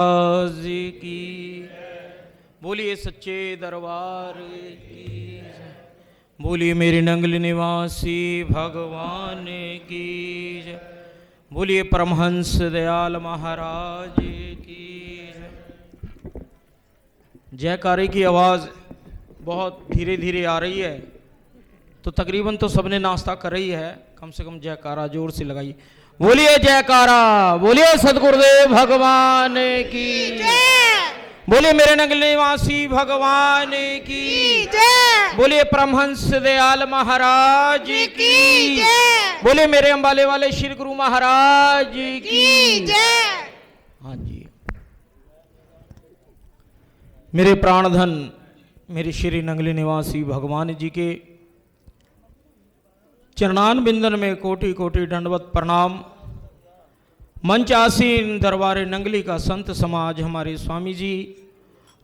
जी की बोलिए सच्चे दरबार की जय। बोलिए मेरे नंगल निवासी भगवान की जय। बोलिए परमहंस दयाल महाराज की जय। जयकारे की आवाज़ बहुत धीरे धीरे आ रही है, तो तकरीबन तो सबने नाश्ता कर ही है, कम से कम जयकारा जोर से लगाइए। बोलिए जयकारा, बोलिए सदगुरुदेव भगवान की जय। बोलिए मेरे नगल निवासी भगवान की जय। बोलिए परमहंस दयाल महाराज की जय। बोलिए मेरे अंबाले वाले श्री गुरु महाराज की जय। हाँ जी, मेरे प्राणधन मेरे श्री नंगली निवासी भगवान जी के चरणान बिंदन में कोटि कोटि दंडवत प्रणाम। मंच आसीन दरबार नंगली का संत समाज, हमारे स्वामी जी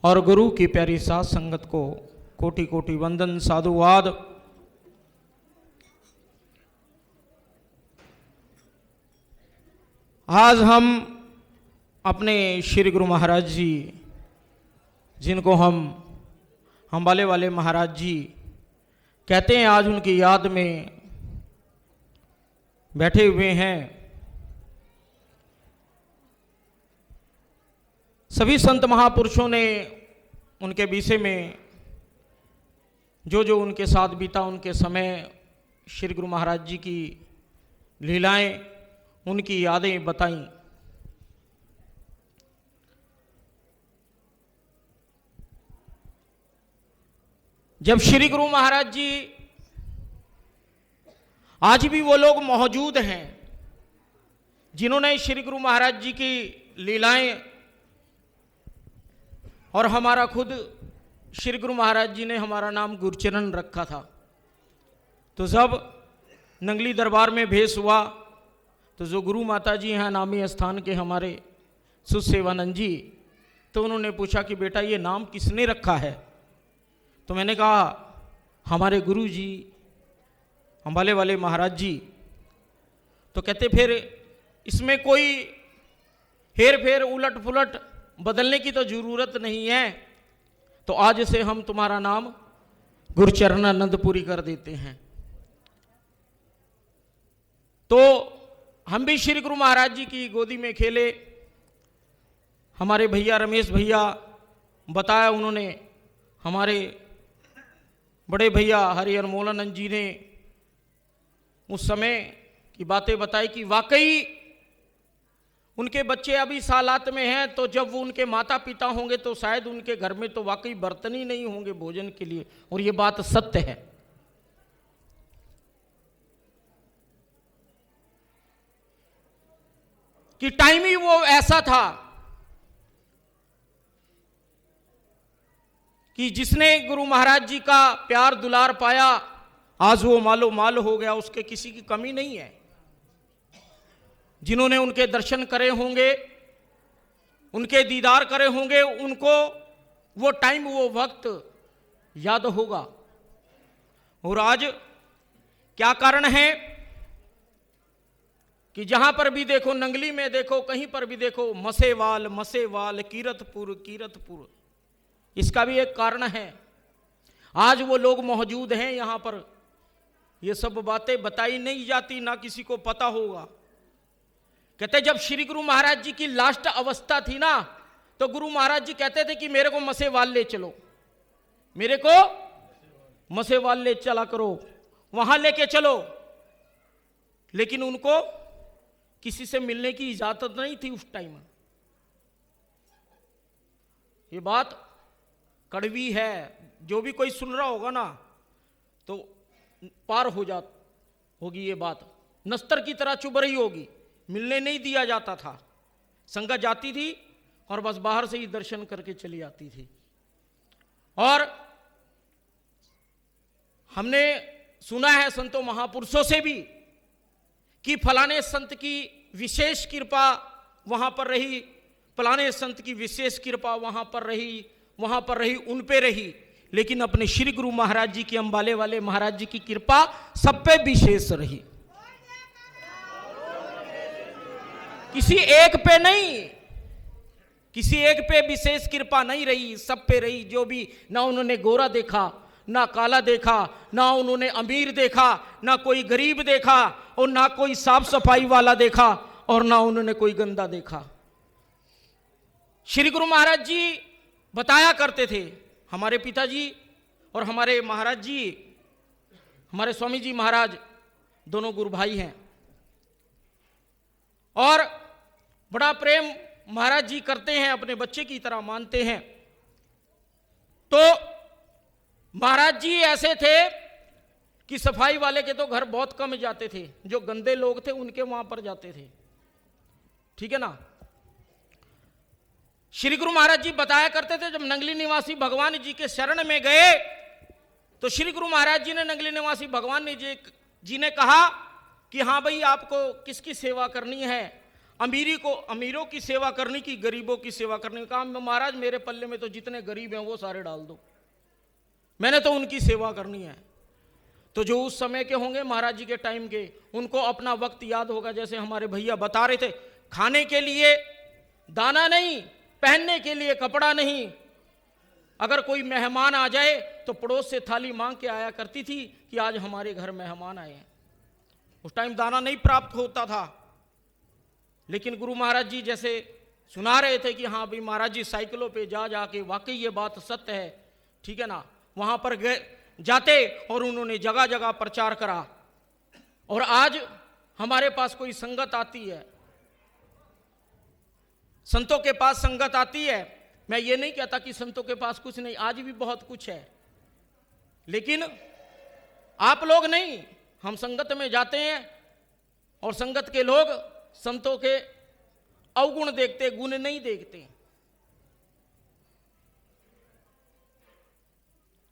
और गुरु की प्यारी साथ संगत को कोटि कोटि वंदन साधुवाद। आज हम अपने श्री गुरु महाराज जी, जिनको हम अंबाले वाले महाराज जी कहते हैं, आज उनकी याद में बैठे हुए हैं। सभी संत महापुरुषों ने उनके विषय में जो जो उनके साथ बीता, उनके समय श्री गुरु महाराज जी की लीलाएं, उनकी यादें बताई। जब श्री गुरु महाराज जी, आज भी वो लोग मौजूद हैं जिन्होंने श्री गुरु महाराज जी की लीलाएं और हमारा खुद श्री गुरु महाराज जी ने हमारा नाम गुरचरण रखा था। तो जब नंगली दरबार में भेष हुआ तो जो गुरु माता जी हैं नामी स्थान के हमारे सुसेवानंद जी, तो उन्होंने पूछा कि बेटा ये नाम किसने रखा है? तो मैंने कहा हमारे गुरु जी अंबाले वाले महाराज जी। तो कहते फिर इसमें कोई हेर फेर उलट पुलट बदलने की तो जरूरत नहीं है, तो आज से हम तुम्हारा नाम गुरचरणानंदपुरी कर देते हैं। तो हम भी श्री गुरु महाराज जी की गोदी में खेले। हमारे भैया रमेश भैया बताया उन्होंने, हमारे बड़े भैया हरि अनमोलानंद जी ने उस समय की बातें बताई कि वाकई उनके बच्चे अभी सालात में हैं, तो जब वो उनके माता पिता होंगे तो शायद उनके घर में तो वाकई बर्तन ही नहीं होंगे भोजन के लिए। और ये बात सत्य है। कि टाइम ही वो ऐसा था कि जिसने गुरु महाराज जी का प्यार दुलार पाया, आज वो मालो माल हो गया, उसके किसी की कमी नहीं है। जिन्होंने उनके दर्शन करे होंगे, उनके दीदार करे होंगे, उनको वो टाइम वो वक्त याद होगा। और आज क्या कारण है कि जहां पर भी देखो, नंगली में देखो, कहीं पर भी देखो, मसेवाल मसेवाल, कीरतपुर कीरतपुर। इसका भी एक कारण है। आज वो लोग मौजूद हैं यहां पर। ये सब बातें बताई नहीं जाती, ना किसी को पता होगा। कहते जब श्री गुरु महाराज जी की लास्ट अवस्था थी ना, तो गुरु महाराज जी कहते थे कि मेरे को मसेवाल ले चलो, मेरे को मसेवाल ले चला करो, वहां लेके चलो। लेकिन उनको किसी से मिलने की इजाजत नहीं थी उस टाइम। ये बात कड़वी है, जो भी कोई सुन रहा होगा ना तो पार हो जात होगी ये बात, नस्तर की तरह चुभ रही होगी। मिलने नहीं दिया जाता था, संगत जाती थी और बस बाहर से ही दर्शन करके चली आती थी। और हमने सुना है संतों महापुरुषों से भी कि फलाने संत की विशेष कृपा वहां पर रही, फलाने संत की विशेष कृपा वहां पर रही, उन पे रही। लेकिन अपने श्री गुरु महाराज जी की, अंबाले वाले महाराज जी की कृपा सब पे विशेष रही, किसी एक पे नहीं। किसी एक पे विशेष कृपा नहीं रही, सब पे रही। जो भी, ना उन्होंने गोरा देखा, ना काला देखा, ना उन्होंने अमीर देखा, ना कोई गरीब देखा, और ना कोई साफ सफाई वाला देखा, और ना उन्होंने कोई गंदा देखा। श्री गुरु महाराज जी बताया करते थे, हमारे पिताजी और हमारे महाराज जी, हमारे स्वामी जी महाराज दोनों गुरु भाई हैं, और बड़ा प्रेम महाराज जी करते हैं, अपने बच्चे की तरह मानते हैं। तो महाराज जी ऐसे थे कि सफाई वाले के तो घर बहुत कम जाते थे, जो गंदे लोग थे उनके वहां पर जाते थे, ठीक है ना। श्री गुरु महाराज जी बताया करते थे, जब नंगली निवासी भगवान जी के शरण में गए तो श्री गुरु महाराज जी ने नंगली निवासी भगवान जी ने कहा कि हाँ भाई, आपको किसकी सेवा करनी है, अमीरों की सेवा करनी की गरीबों की सेवा करनी। कहा महाराज, मेरे पल्ले में तो जितने गरीब हैं वो सारे डाल दो, मैंने तो उनकी सेवा करनी है। तो जो उस समय के होंगे महाराज जी के टाइम के, उनको अपना वक्त याद होगा। जैसे हमारे भैया बता रहे थे, खाने के लिए दाना नहीं, पहनने के लिए कपड़ा नहीं, अगर कोई मेहमान आ जाए तो पड़ोस से थाली मांग के आया करती थी कि आज हमारे घर मेहमान आए हैं। उस टाइम दाना नहीं प्राप्त होता था, लेकिन गुरु महाराज जी जैसे सुना रहे थे कि हाँ भाई, महाराज जी साइकिलों पे जा जाके, वाकई ये बात सत्य है, ठीक है ना, वहां पर गए जाते और उन्होंने जगह जगह प्रचार करा। और आज हमारे पास कोई संगत आती है, संतों के पास संगत आती है, मैं ये नहीं कहता कि संतों के पास कुछ नहीं, आज भी बहुत कुछ है, लेकिन आप लोग नहीं, हम संगत में जाते हैं और संगत के लोग संतों के अवगुण देखते, गुण नहीं देखते।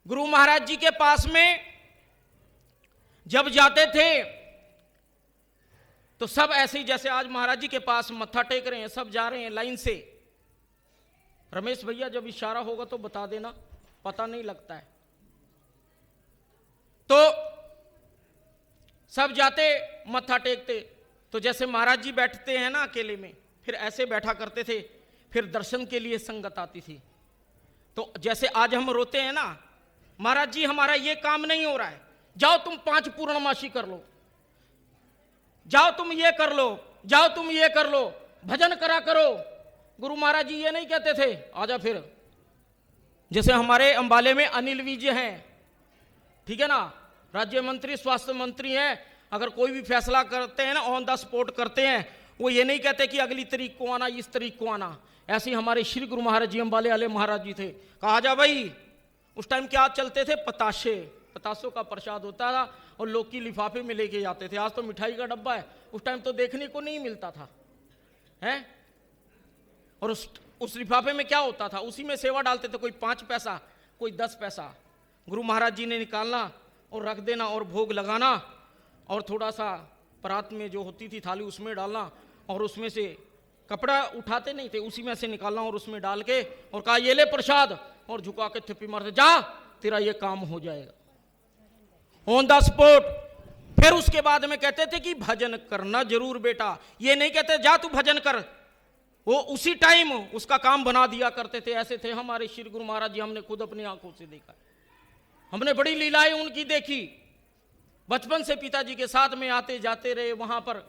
गुरु महाराज जी के पास में जब जाते थे तो सब ऐसे ही, जैसे आज महाराज जी के पास मत्था टेक रहे हैं, सब जा रहे हैं लाइन से। रमेश भैया जब इशारा होगा तो बता देना, पता नहीं लगता है। तो सब जाते मत्था टेकते, तो जैसे महाराज जी बैठते हैं ना अकेले में, फिर ऐसे बैठा करते थे, फिर दर्शन के लिए संगत आती थी। तो जैसे आज हम रोते हैं ना, महाराज जी हमारा ये काम नहीं हो रहा है, जाओ तुम 5 पूर्णमासी कर लो, जाओ तुम ये कर लो, जाओ तुम ये कर लो, भजन करा करो। गुरु महाराज जी ये नहीं कहते थे, आजा फिर। जैसे हमारे अंबाले में अनिल विजय हैं, ठीक है ना, राज्य मंत्री, स्वास्थ्य मंत्री हैं, अगर कोई भी फैसला करते हैं ना, ऑन द स्पॉट करते हैं। वो ये नहीं कहते कि अगली तारीख को आना, इस तारीख को आना। ऐसे ही हमारे श्री गुरु महाराज जी अंबाले वाले महाराज जी थे, कहा जा भाई। उस टाइम क्या चलते थे, पताशों का प्रसाद होता था और लोग की लिफाफे में लेके जाते थे। आज तो मिठाई का डब्बा है, उस टाइम तो देखने को नहीं मिलता था, हैं। और उस लिफाफे में क्या होता था, उसी में सेवा डालते थे, कोई 5 पैसा, कोई 10 पैसा। गुरु महाराज जी ने निकालना और रख देना और भोग लगाना, और थोड़ा सा परात में जो होती थी थाली उसमें डालना, और उसमें से कपड़ा उठाते नहीं थे, उसी में से निकालना और उसमें डाल के और कहा ये ले प्रसाद, और झुका के थिप्पी मारते, जा तेरा ये काम हो जाएगा ऑन द स्पॉट। फिर उसके बाद में कहते थे कि भजन करना जरूर बेटा, ये नहीं कहते जा तू भजन कर, वो उसी टाइम उसका काम बना दिया करते थे। ऐसे थे हमारे श्री गुरु महाराज जी, हमने खुद अपनी आंखों से देखा, हमने बड़ी लीलाएं उनकी देखी। बचपन से पिताजी के साथ में आते जाते रहे, वहां पर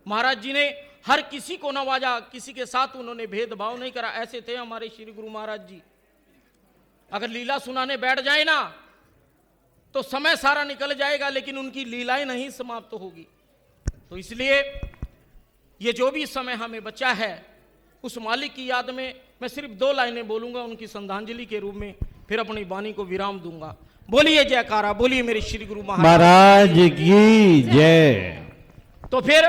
महाराज जी ने हर किसी को नवाजा, किसी के साथ उन्होंने भेदभाव नहीं करा। ऐसे थे हमारे श्री गुरु महाराज जी। अगर लीला सुनाने बैठ जाए ना तो समय सारा निकल जाएगा, लेकिन उनकी लीलाएं नहीं समाप्त होगी। तो इसलिए ये जो भी समय हमें बचा है, उस मालिक की याद में मैं सिर्फ 2 लाइनें बोलूंगा उनकी श्रद्धांजलि के रूप में, फिर अपनी वाणी को विराम दूंगा। बोलिए जयकारा, बोलिए मेरे श्री गुरु महाराज की जय। तो फिर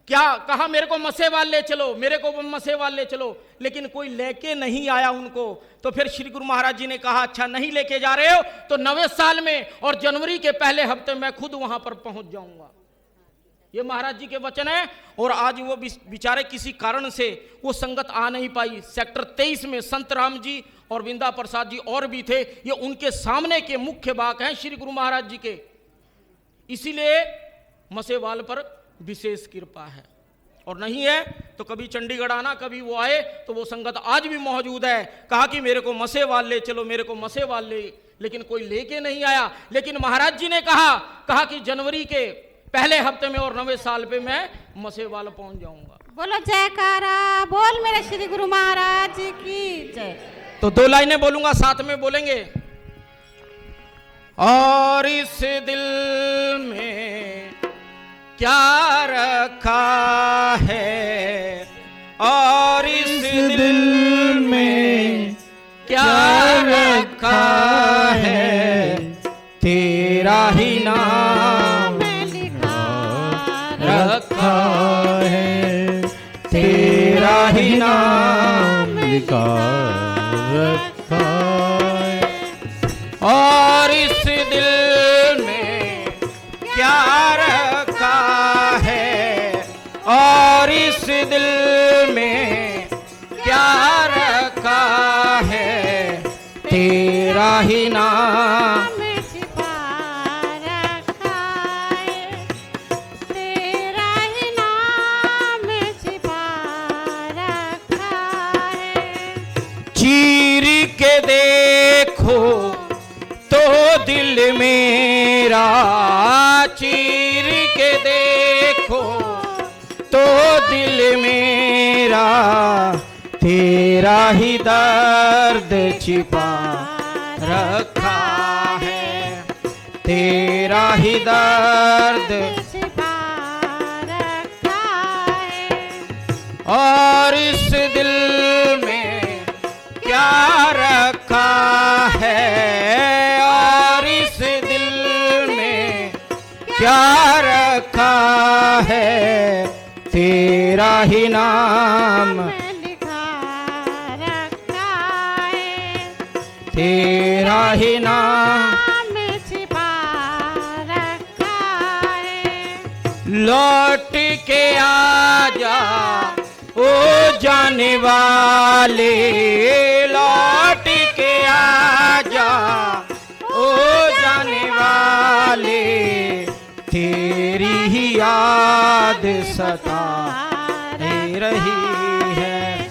क्या कहा, मेरे को मसेवाल ले चलो, मेरे को मसेवाल ले चलो, लेकिन कोई लेके नहीं आया उनको। तो फिर श्री गुरु महाराज जी ने कहा, अच्छा नहीं लेके जा रहे हो तो 9वें साल में और जनवरी के पहले हफ्ते मैं खुद वहां पर पहुंच जाऊंगा। ये महाराज जी के वचन है। और आज वो बेचारे किसी कारण से वो संगत आ नहीं पाई। सेक्टर 23 में संत राम जी और विंदा प्रसाद जी और भी थे, ये उनके सामने के मुख्य बाक हैं श्री गुरु महाराज जी के, इसीलिए मसेवाल पर विशेष कृपा है। और नहीं है तो कभी चंडीगढ़ आना, कभी वो आए तो वो संगत आज भी मौजूद है। कहा कि मेरे को मसेवाल ले चलो, मेरे को मसेवाल ले, लेकिन कोई लेके नहीं आया। लेकिन महाराज जी ने कहा कि जनवरी के पहले हफ्ते में और नवे साल पे मैं मसेवाल पहुंच जाऊंगा। बोलो जयकारा बोल मेरे श्री गुरु महाराज की जय। तो 2 लाइनें बोलूंगा, साथ में बोलेंगे। और इस दिल में क्या रखा है, और इस दिल में क्या रखा है, तेरा ही नाम लिखा रखा है, तेरा ही नाम लिखा रखा है। और इस दिल में क्या रखा है, और इस दिल में क्या रखा है, तेरा ही नाम छिपा रखा है, तेरा ही नाम छिपा रखा है। चीर के देखो तो दिल मेरा, चीर के देखो तो दिल मेरा, तेरा ही दर्द छिपा रखा है, तेरा ही दर्द छिपा रखा है। और इस दिल में क्या रखा है, और इस दिल में क्या रखा है, तेरा ही नाम लिखा रखा है, तेरा ही नाम छिपा रखा है। लौट के आजा ओ जाने वाले, लौट के आजा ओ जाने वाले, तेरी ही याद सता रही है,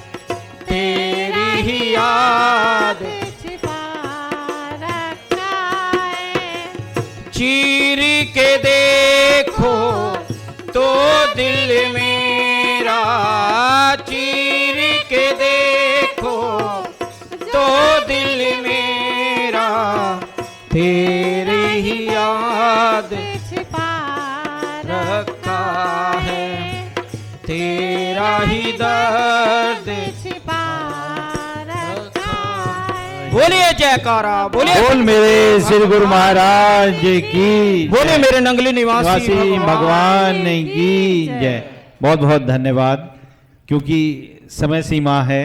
तेरी ही याद छिपा रखा है। चीर के देखो तो दिल मेरा, चीर के देखो तो दिल मेरा, तेरी ही याद छिपा रखा है, तेरा ही दर्द छिपा रखा है। बोलिए जयकारा, बोलिए बोल मेरे श्री गुरु महाराज की बोलिए मेरे नंगली निवासी निवासी भगवान की जय। बहुत बहुत धन्यवाद। क्योंकि समय सीमा है,